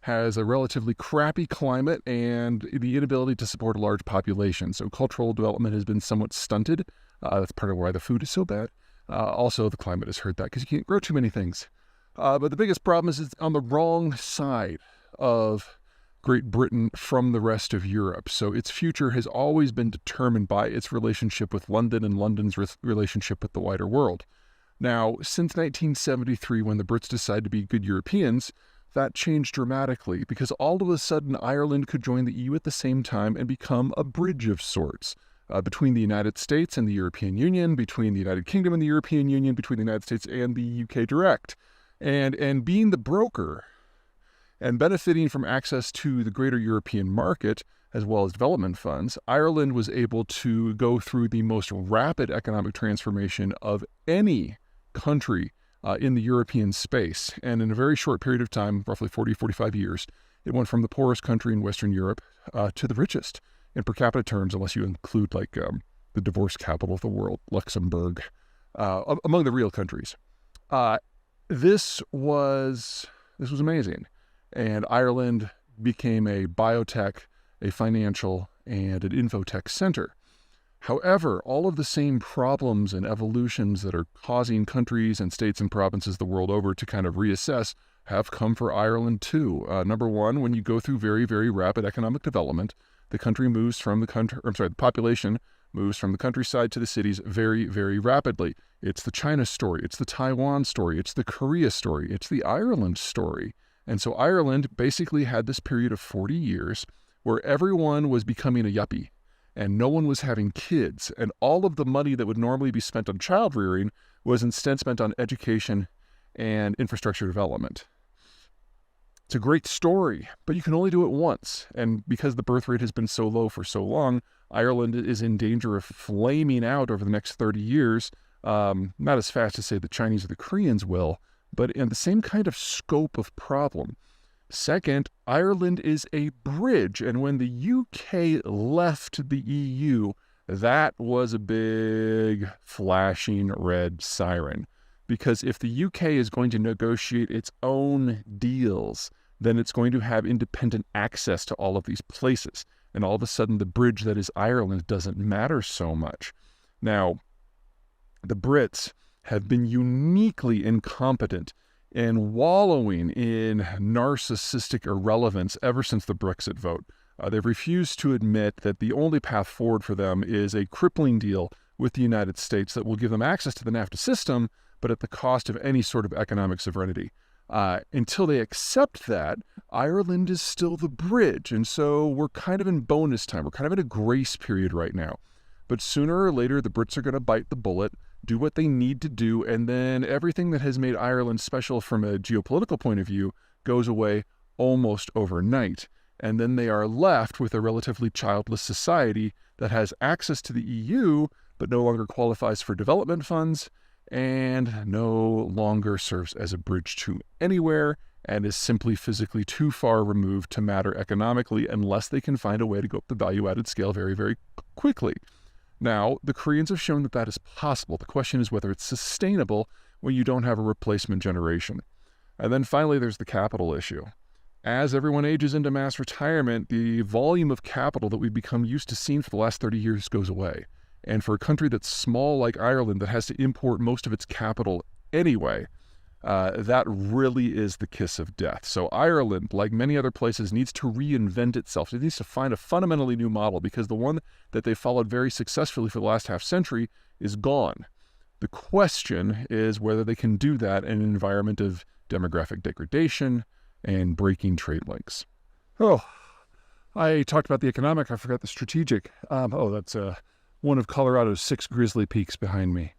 has a relatively crappy climate and the inability to support a large population. So cultural development has been somewhat stunted. That's part of why the food is so bad. Also, the climate has hurt that because you can't grow too many things. But the biggest problem is it's on the wrong side of Great Britain from the rest of Europe. So its future has always been determined by its relationship with London and London's relationship with the wider world. Now, since 1973, when the Brits decided to be good Europeans, that changed dramatically because all of a sudden Ireland could join the EU at the same time and become a bridge of sorts between the United States and the European Union, between the United Kingdom and the European Union, between the United States and the UK direct. And being the broker and benefiting from access to the greater European market as well as development funds, Ireland was able to go through the most rapid economic transformation of any country in the European space. And in a very short period of time, roughly 45 years, it went from the poorest country in Western Europe to the richest in per capita terms, unless you include like the divorce capital of the world, Luxembourg, among the real countries. This was amazing. And Ireland became a biotech, a financial, and an infotech center. However, all of the same problems and evolutions that are causing countries and states and provinces the world over to kind of reassess have come for Ireland too. Number one, when you go through very, very rapid economic development, the population moves from the countryside to the cities very, very rapidly. It's the China story, it's the Taiwan story, it's the Korea story, it's the Ireland story. And so Ireland basically had this period of 40 years where everyone was becoming a yuppie and no one was having kids. And all of the money that would normally be spent on child rearing was instead spent on education and infrastructure development. It's a great story, but you can only do it once. And because the birth rate has been so low for so long, Ireland is in danger of flaming out over the next 30 years. Not as fast as, say, the Chinese or the Koreans will, but in the same kind of scope of problem. Second, Ireland is a bridge, and when the UK left the EU, that was a big flashing red siren. Because if the UK is going to negotiate its own deals, then it's going to have independent access to all of these places. And all of a sudden, the bridge that is Ireland doesn't matter so much. Now, the Brits have been uniquely incompetent and wallowing in narcissistic irrelevance ever since the Brexit vote. They've refused to admit that the only path forward for them is a crippling deal with the United States that will give them access to the NAFTA system, but at the cost of any sort of economic sovereignty. Until they accept that, Ireland is still the bridge. And so we're kind of in bonus time. We're kind of in a grace period right now. But sooner or later, the Brits are going to bite the bullet, do what they need to do, and then everything that has made Ireland special from a geopolitical point of view goes away almost overnight. And then they are left with a relatively childless society that has access to the EU, but no longer qualifies for development funds, and no longer serves as a bridge to anywhere, and is simply physically too far removed to matter economically unless they can find a way to go up the value-added scale very, very quickly. Now, the Koreans have shown that that is possible. The question is whether it's sustainable when you don't have a replacement generation. And then finally, there's the capital issue. As everyone ages into mass retirement, the volume of capital that we've become used to seeing for the last 30 years goes away. And for a country that's small like Ireland that has to import most of its capital anyway, that really is the kiss of death. So Ireland, like many other places, needs to reinvent itself. It needs to find a fundamentally new model because the one that they followed very successfully for the last half century is gone. The question is whether they can do that in an environment of demographic degradation and breaking trade links. Oh, I talked about the economic. I forgot the strategic. That's one of Colorado's 6 grizzly peaks behind me.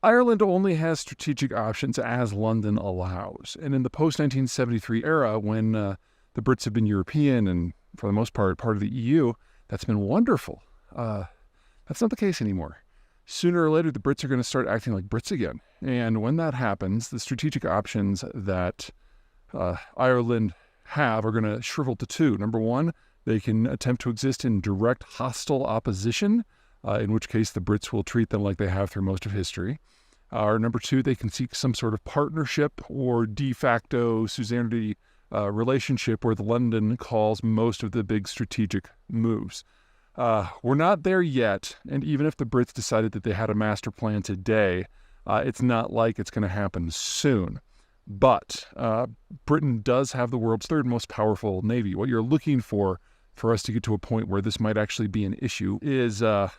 Ireland only has strategic options as London allows. And in the post-1973 era, when the Brits have been European and, for the most part of the EU, that's been wonderful. That's not the case anymore. Sooner or later, the Brits are going to start acting like Brits again. And when that happens, the strategic options that Ireland have are going to shrivel to 2. Number 1, they can attempt to exist in direct hostile opposition, in which case the Brits will treat them like they have through most of history. Or number two, they can seek some sort of partnership or de facto suzerainty relationship where London calls most of the big strategic moves. We're not there yet, and even if the Brits decided that they had a master plan today, it's not like it's going to happen soon. But Britain does have the world's third most powerful navy. What you're looking for us to get to a point where this might actually be an issue is the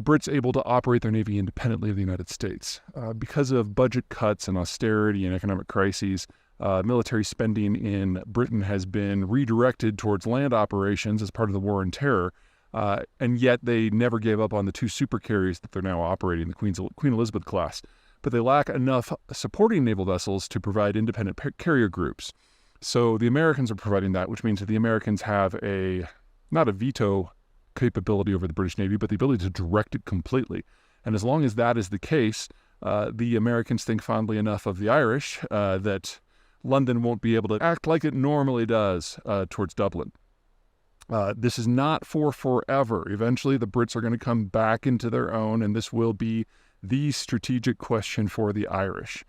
Brits able to operate their navy independently of the United States. Because of budget cuts and austerity and economic crises, military spending in Britain has been redirected towards land operations as part of the War on Terror, and yet they never gave up on the two supercarriers that they're now operating, the Queen Elizabeth class. But they lack enough supporting naval vessels to provide independent carrier groups. So the Americans are providing that, which means that the Americans have not a veto capability over the British Navy, but the ability to direct it completely. And as long as that is the case, the Americans think fondly enough of the Irish that London won't be able to act like it normally does towards Dublin. This is not for forever. Eventually, the Brits are going to come back into their own, and this will be the strategic question for the Irish.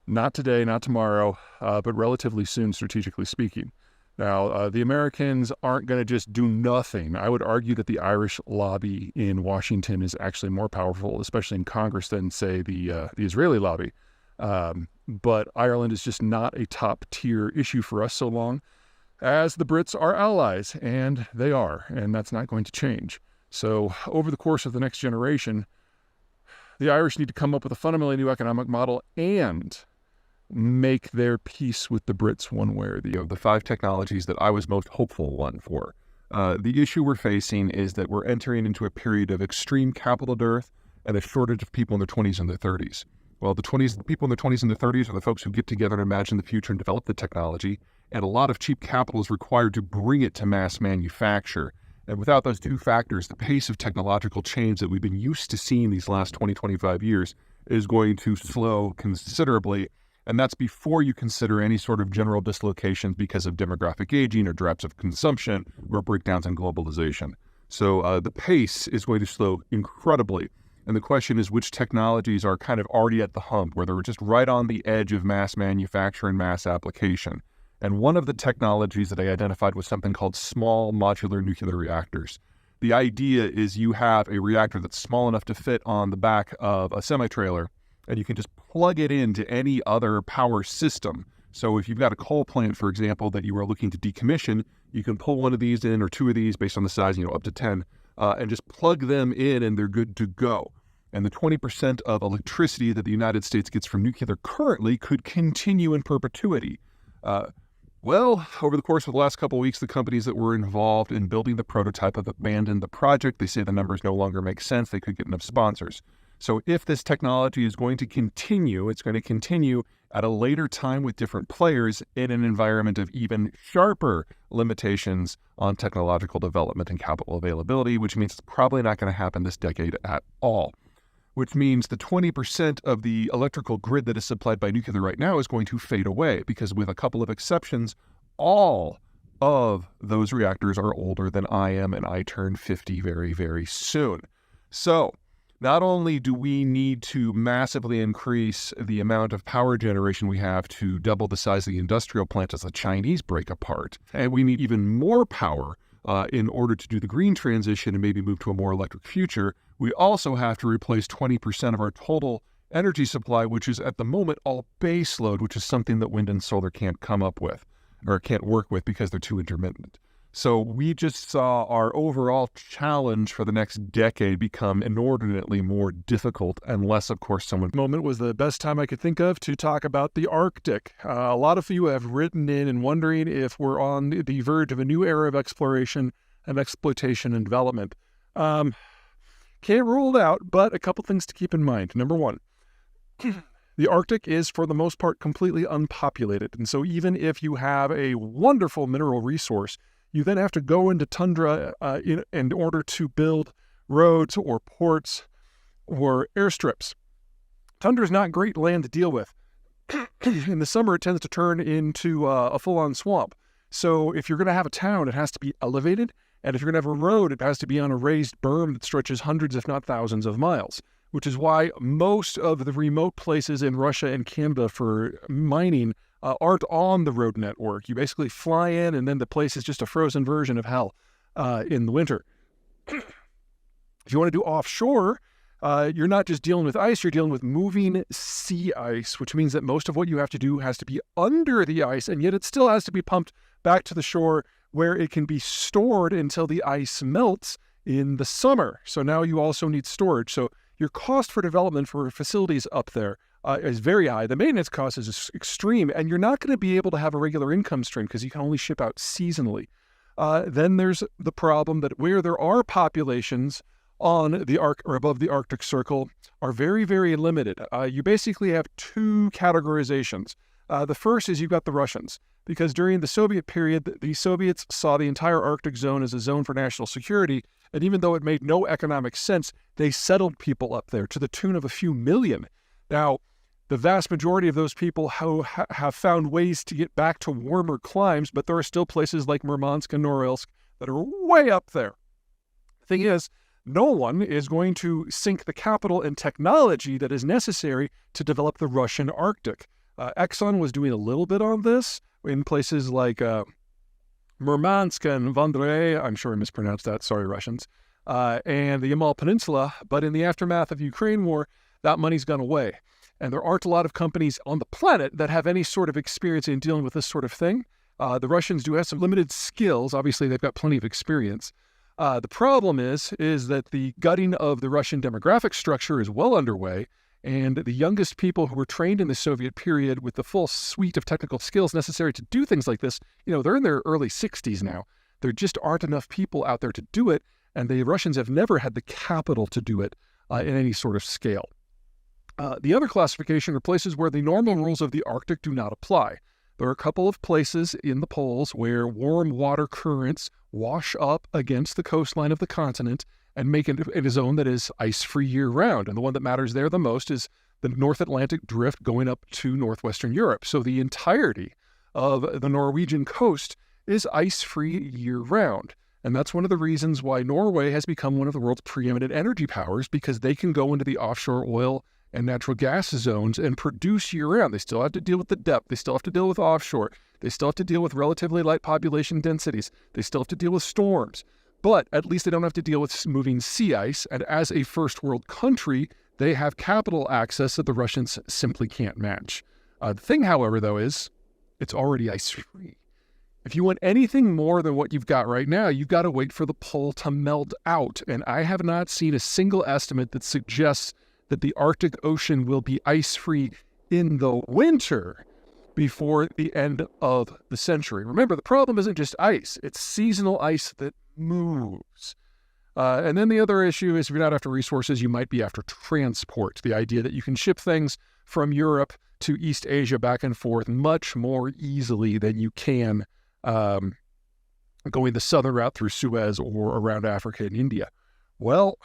Not today, not tomorrow, but relatively soon, strategically speaking. Now, the Americans aren't going to just do nothing. I would argue that the Irish lobby in Washington is actually more powerful, especially in Congress, than, say, the Israeli lobby. But Ireland is just not a top-tier issue for us so long as the Brits are allies, and they are, and that's not going to change. So over the course of the next generation, the Irish need to come up with a fundamentally new economic model and make their peace with the Brits one way or the other. The five technologies that I was most hopeful one for. The issue we're facing is that we're entering into a period of extreme capital dearth and a shortage of people in their 20s and their 30s. Well, the people in their 20s and their 30s are the folks who get together and imagine the future and develop the technology, and a lot of cheap capital is required to bring it to mass manufacture. And without those two factors, the pace of technological change that we've been used to seeing these last 20, 25 years is going to slow considerably. And that's before you consider any sort of general dislocations because of demographic aging or drops of consumption or breakdowns in globalization. So the pace is going to slow incredibly. And the question is which technologies are kind of already at the hump, where they're just right on the edge of mass manufacture and mass application. And one of the technologies that I identified was something called small modular nuclear reactors. The idea is you have a reactor that's small enough to fit on the back of a semi-trailer, and you can just plug it into any other power system. So if you've got a coal plant, for example, that you are looking to decommission, you can pull one of these in or two of these based on the size, up to 10, and just plug them in and they're good to go. And the 20% of electricity that the United States gets from nuclear currently could continue in perpetuity. Well, over the course of the last couple of weeks, the companies that were involved in building the prototype have abandoned the project. They say the numbers no longer make sense. They could get enough sponsors. So if this technology is going to continue, it's going to continue at a later time with different players in an environment of even sharper limitations on technological development and capital availability, which means it's probably not going to happen this decade at all. Which means the 20% of the electrical grid that is supplied by nuclear right now is going to fade away because, with a couple of exceptions, all of those reactors are older than I am, and I turn 50 very, very soon. So not only do we need to massively increase the amount of power generation we have to double the size of the industrial plant as the Chinese break apart, and we need even more power in order to do the green transition and maybe move to a more electric future, we also have to replace 20% of our total energy supply, which is at the moment all base load, which is something that wind and solar can't come up with or can't work with because they're too intermittent. So we just saw our overall challenge for the next decade become inordinately more difficult unless, of course, someone... Moment was the best time I could think of to talk about the Arctic. A lot of you have written in and wondering if we're on the verge of a new era of exploration and exploitation and development. Can't rule it out, but a couple things to keep in mind. Number one, the Arctic is, for the most part, completely unpopulated. And so even if you have a wonderful mineral resource, you then have to go into tundra in order to build roads or ports or airstrips. Tundra is not great land to deal with. In the summer, it tends to turn into a full-on swamp. So if you're going to have a town, it has to be elevated. And if you're going to have a road, it has to be on a raised berm that stretches hundreds, if not thousands of miles. which is why most of the remote places in Russia and Canada for mining aren't on the road network. You basically fly in, and then the place is just a frozen version of hell in the winter. If you want to do offshore, you're not just dealing with ice, you're dealing with moving sea ice, which means that most of what you have to do has to be under the ice, and yet it still has to be pumped back to the shore where it can be stored until the ice melts in the summer. So now you also need storage. So your cost for development for facilities up there is very high. The maintenance cost is extreme, and you're not going to be able to have a regular income stream because you can only ship out seasonally. Then there's the problem that where there are populations on the or above the Arctic Circle are very, very limited. You basically have two categorizations. The first is you've got the Russians, because during the Soviet period, the Soviets saw the entire Arctic zone as a zone for national security, and even though it made no economic sense, they settled people up there to the tune of a few million. Now, the vast majority of those people have found ways to get back to warmer climes, but there are still places like Murmansk and Norilsk that are way up there. The thing is, no one is going to sink the capital and technology that is necessary to develop the Russian Arctic. Exxon was doing a little bit on this in places like Murmansk and Vendré, I'm sure I mispronounced that, sorry Russians, and the Yamal Peninsula, but in the aftermath of Ukraine war, that money's gone away. And there aren't a lot of companies on the planet that have any sort of experience in dealing with this sort of thing. The Russians do have some limited skills. Obviously, they've got plenty of experience. The problem is that the gutting of the Russian demographic structure is well underway, and the youngest people who were trained in the Soviet period with the full suite of technical skills necessary to do things like this, they're in their early 60s now. There just aren't enough people out there to do it, and the Russians have never had the capital to do it in any sort of scale. The other classification are places where the normal rules of the Arctic do not apply. There are a couple of places in the poles where warm water currents wash up against the coastline of the continent and make it a zone that is ice-free year-round. And the one that matters there the most is the North Atlantic drift going up to northwestern Europe. So the entirety of the Norwegian coast is ice-free year-round. And that's one of the reasons why Norway has become one of the world's preeminent energy powers, because they can go into the offshore oil and natural gas zones and produce year-round. They still have to deal with the depth. They still have to deal with offshore. They still have to deal with relatively light population densities. They still have to deal with storms. But at least they don't have to deal with moving sea ice. And as a first world country, they have capital access that the Russians simply can't match. The thing, however, though, is it's already ice-free. If you want anything more than what you've got right now, you've got to wait for the pole to melt out. And I have not seen a single estimate that suggests that the Arctic Ocean will be ice-free in the winter before the end of the century. Remember, the problem isn't just ice. It's seasonal ice that moves. And then the other issue is if you're not after resources, you might be after transport. The idea that you can ship things from Europe to East Asia back and forth much more easily than you can going the southern route through Suez or around Africa and India. Well,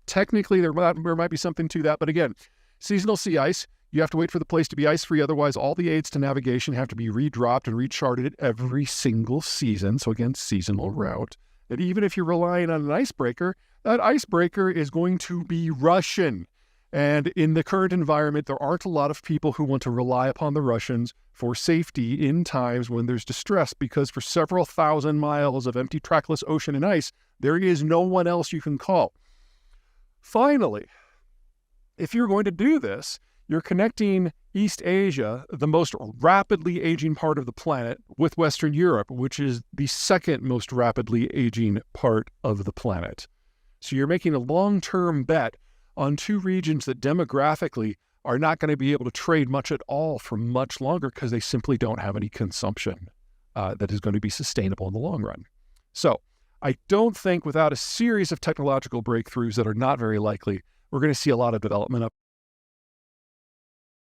technically, there might be something to that. But again, seasonal sea ice, you have to wait for the place to be ice-free. Otherwise, all the aids to navigation have to be redropped and recharted every single season. So again, seasonal route. And even if you're relying on an icebreaker, that icebreaker is going to be Russian. And in the current environment, there aren't a lot of people who want to rely upon the Russians for safety in times when there's distress, because for several thousand miles of empty trackless ocean and ice, there is no one else you can call. Finally, if you're going to do this, you're connecting East Asia, the most rapidly aging part of the planet, with Western Europe, which is the second most rapidly aging part of the planet. So you're making a long-term bet on two regions that demographically are not going to be able to trade much at all for much longer because they simply don't have any consumption that is going to be sustainable in the long run. So I don't think without a series of technological breakthroughs that are not very likely, we're going to see a lot of development up